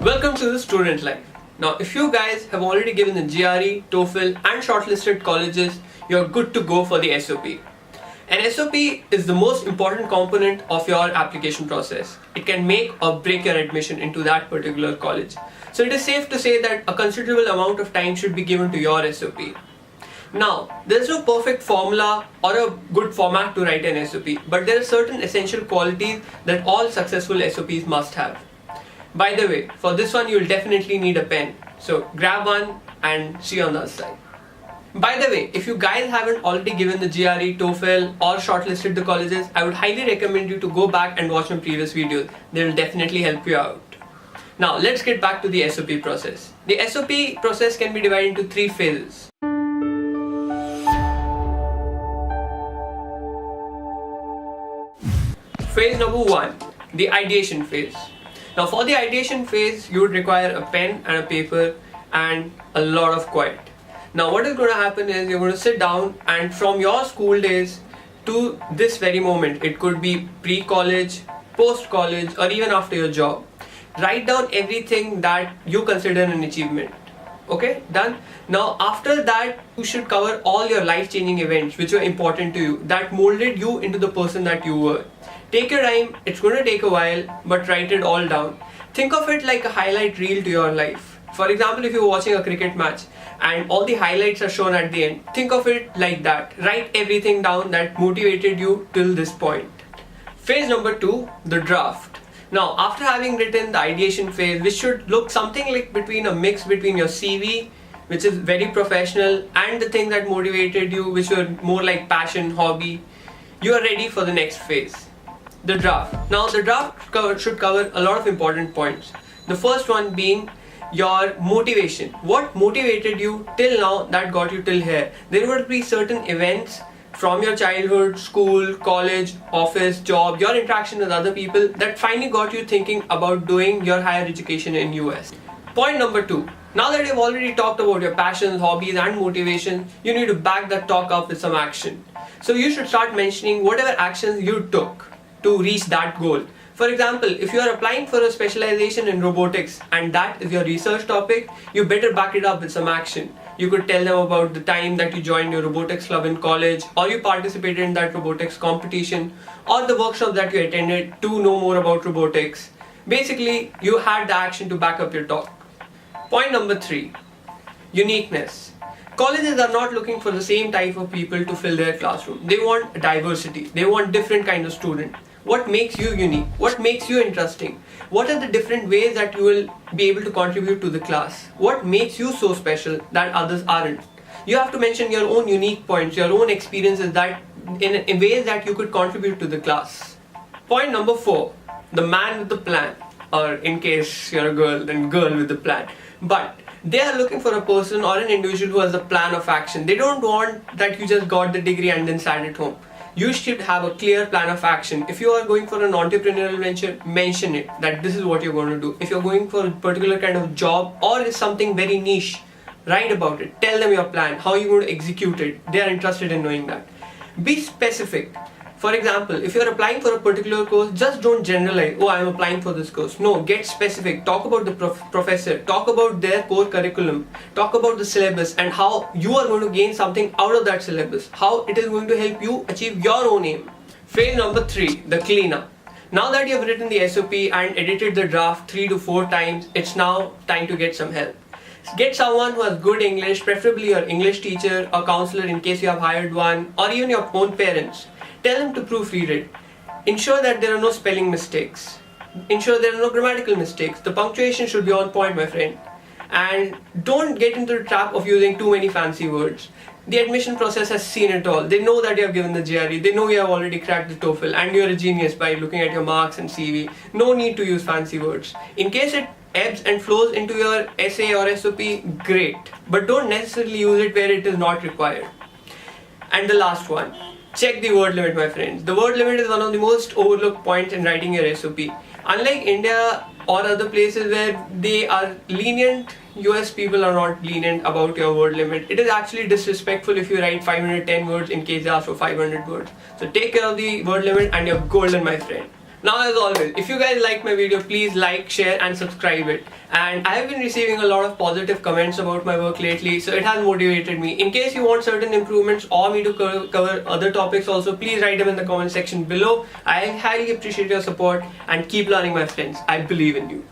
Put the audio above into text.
Welcome to the student life. Now, if you guys have already given the GRE, TOEFL and shortlisted colleges, you're good to go for the SOP. An SOP is the most important component of your application process. It can make or break your admission into that particular college. So it is safe to say that a considerable amount of time should be given to your SOP. Now, there's no perfect formula or a good format to write an SOP, but there are certain essential qualities that all successful SOPs must have. By the way, for this one you'll definitely need a pen, so grab one and see you on the other side. By the way, if you guys haven't already given the GRE, TOEFL or shortlisted the colleges, I would highly recommend you to go back and watch my previous videos. They will definitely help you out. Now let's get back to the SOP process. The SOP process can be divided into three phases. Phase number 1, the ideation phase. Now for the ideation phase, you would require a pen and a paper and a lot of quiet. Now what is going to happen is you're going to sit down and from your school days to this very moment, it could be pre-college, post-college or even after your job, write down everything that you consider an achievement. Okay, done? Now after that, you should cover all your life-changing events which were important to you, that molded you into the person that you were. Take your time, it's going to take a while, but write it all down. Think of it like a highlight reel to your life. For example, if you're watching a cricket match and all the highlights are shown at the end, think of it like that. Write everything down that motivated you till this point. Phase number 2, the draft. Now, after having written the ideation phase, which should look something like between a mix between your CV, which is very professional, and the thing that motivated you, which were more like passion, hobby, you are ready for the next phase. The draft. Now the draft should cover a lot of important points. The first one being your motivation. What motivated you till now that got you till here? There would be certain events from your childhood, school, college, office, job, your interaction with other people that finally got you thinking about doing your higher education in US. Point number 2. Now that you've already talked about your passions, hobbies and motivation, you need to back that talk up with some action. So you should start mentioning whatever actions you took to reach that goal. For example, if you are applying for a specialization in robotics and that is your research topic, you better back it up with some action. You could tell them about the time that you joined your robotics club in college, or you participated in that robotics competition, or the workshop that you attended to know more about robotics. Basically, you had the action to back up your talk. Point number 3, uniqueness. Colleges are not looking for the same type of people to fill their classroom. They want diversity. They want different kind of student. What makes you unique? What makes you interesting? What are the different ways that you will be able to contribute to the class? What makes you so special that others aren't? You have to mention your own unique points, your own experiences that in ways that you could contribute to the class. Point number 4, the man with the plan. Or in case you're a girl, then girl with the plan. But they are looking for a person or an individual who has a plan of action. They don't want that you just got the degree and then sat at home. You should have a clear plan of action. If you are going for an entrepreneurial venture, mention it, that this is what you're going to do. If you're going for a particular kind of job or is something very niche, write about it. Tell them your plan, how you're going to execute it. They are interested in knowing that. Be specific. For example, if you're applying for a particular course, just don't generalize, oh, I'm applying for this course. No, get specific. Talk about the professor. Talk about their core curriculum. Talk about the syllabus and how you are going to gain something out of that syllabus. How it is going to help you achieve your own aim. Phase number 3, the cleanup. Now that you've written the SOP and edited the draft 3 to 4 times, it's now time to get some help. Get someone who has good English, preferably your English teacher or counselor in case you have hired one, or even your own parents. Tell them to proofread it. Ensure that there are no spelling mistakes. Ensure there are no grammatical mistakes. The punctuation should be on point, my friend. And don't get into the trap of using too many fancy words. The admission process has seen it all. They know that you have given the GRE. They know you have already cracked the TOEFL and you're a genius by looking at your marks and CV. No need to use fancy words. In case it ebbs and flows into your essay or SOP, great. But don't necessarily use it where it is not required. And the last one. Check the word limit, my friends. The word limit is one of the most overlooked points in writing your SOP. Unlike India or other places where they are lenient, US people are not lenient about your word limit. It is actually disrespectful if you write 510 words in case they ask for 500 words. So take care of the word limit and you're golden, my friend. Now as always, if you guys like my video, please like, share and subscribe it. And I have been receiving a lot of positive comments about my work lately, so it has motivated me. In case you want certain improvements or me to cover other topics also, please write them in the comment section below. I highly appreciate your support and keep learning, my friends. I believe in you.